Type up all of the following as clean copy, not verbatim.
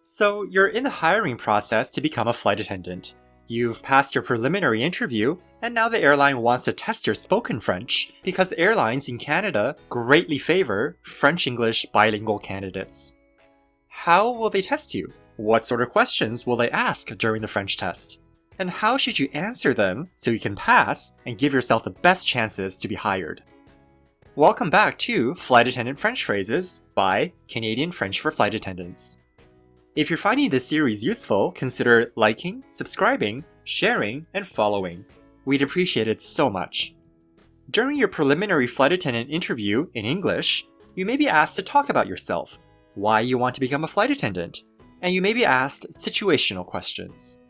So you're in the hiring process to become a flight attendant. You've passed your preliminary interview, and now the airline wants to test your spoken French because airlines in Canada greatly favor French-English bilingual candidates. How will they test you? What sort of questions will they ask during the French test? And how should you answer them so you can pass and give yourself the best chances to be hired? Welcome back to Flight Attendant French Phrases by Canadian French for Flight Attendants. If you're finding this series useful, consider liking, subscribing, sharing, and following. We'd appreciate it so much. During your preliminary flight attendant interview in English, you may be asked to talk about yourself, why you want to become a flight attendant, and you may be asked situational questions.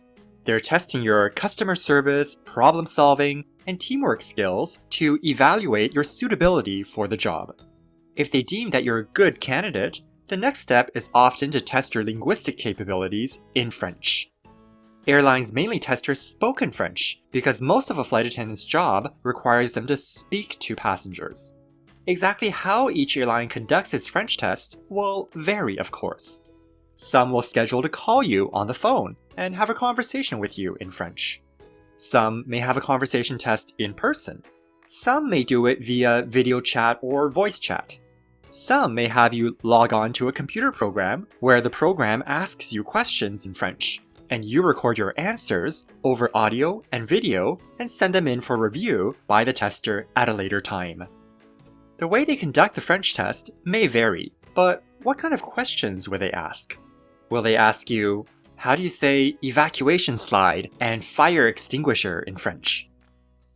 They're testing your customer service, problem solving, and teamwork skills to evaluate your suitability for the job. If they deem that you're a good candidate, the next step is often to test your linguistic capabilities in French. Airlines mainly test your spoken French because most of a flight attendant's job requires them to speak to passengers. Exactly how each airline conducts its French test will vary, of course. Some will schedule to call you on the phone and have a conversation with you in French. Some may have a conversation test in person. Some may do it via video chat or voice chat. Some may have you log on to a computer program where the program asks you questions in French, and you record your answers over audio and video and send them in for review by the tester at a later time. The way they conduct the French test may vary, but what kind of questions will they ask? Will they ask you, how do you say evacuation slide and fire extinguisher in French?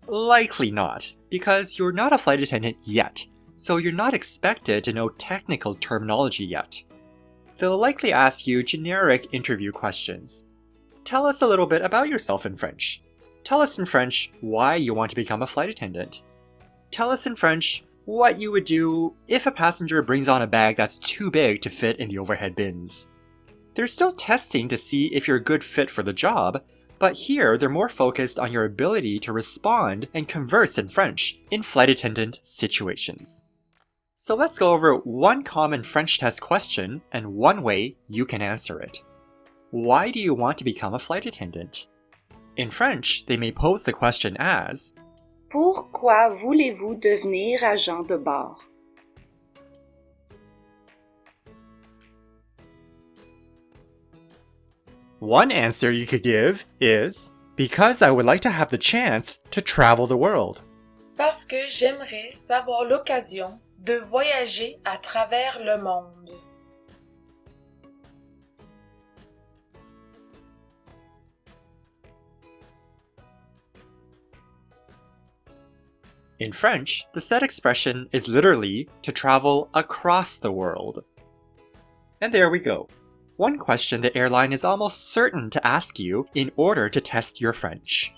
Likely not, because you're not a flight attendant yet. So you're not expected to know technical terminology yet. They'll likely ask you generic interview questions. Tell us a little bit about yourself in French. Tell us in French why you want to become a flight attendant. Tell us in French what you would do if a passenger brings on a bag that's too big to fit in the overhead bins. They're still testing to see if you're a good fit for the job, but here they're more focused on your ability to respond and converse in French in flight attendant situations. So let's go over one common French test question and one way you can answer it. Why do you want to become a flight attendant? In French, they may pose the question as, Pourquoi voulez-vous devenir agent de bord? One answer you could give is, because I would like to have the chance to travel the world. Parce que j'aimerais avoir l'occasion de voyager à travers le monde. In French, the said expression is literally to travel across the world. And there we go. One question the airline is almost certain to ask you in order to test your French.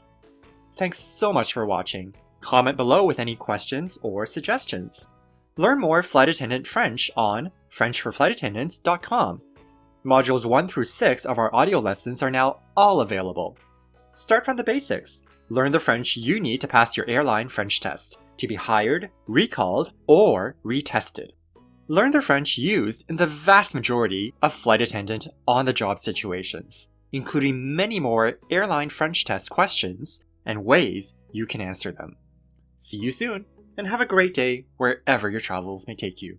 Thanks so much for watching. Comment below with any questions or suggestions. Learn more Flight Attendant French on FrenchForFlightAttendants.com. Modules 1 through 6 of our audio lessons are now all available. Start from the basics. Learn the French you need to pass your airline French test, to be hired, recalled, or retested. Learn the French used in the vast majority of flight attendant on-the-job situations, including many more airline French test questions and ways you can answer them. See you soon, and have a great day wherever your travels may take you.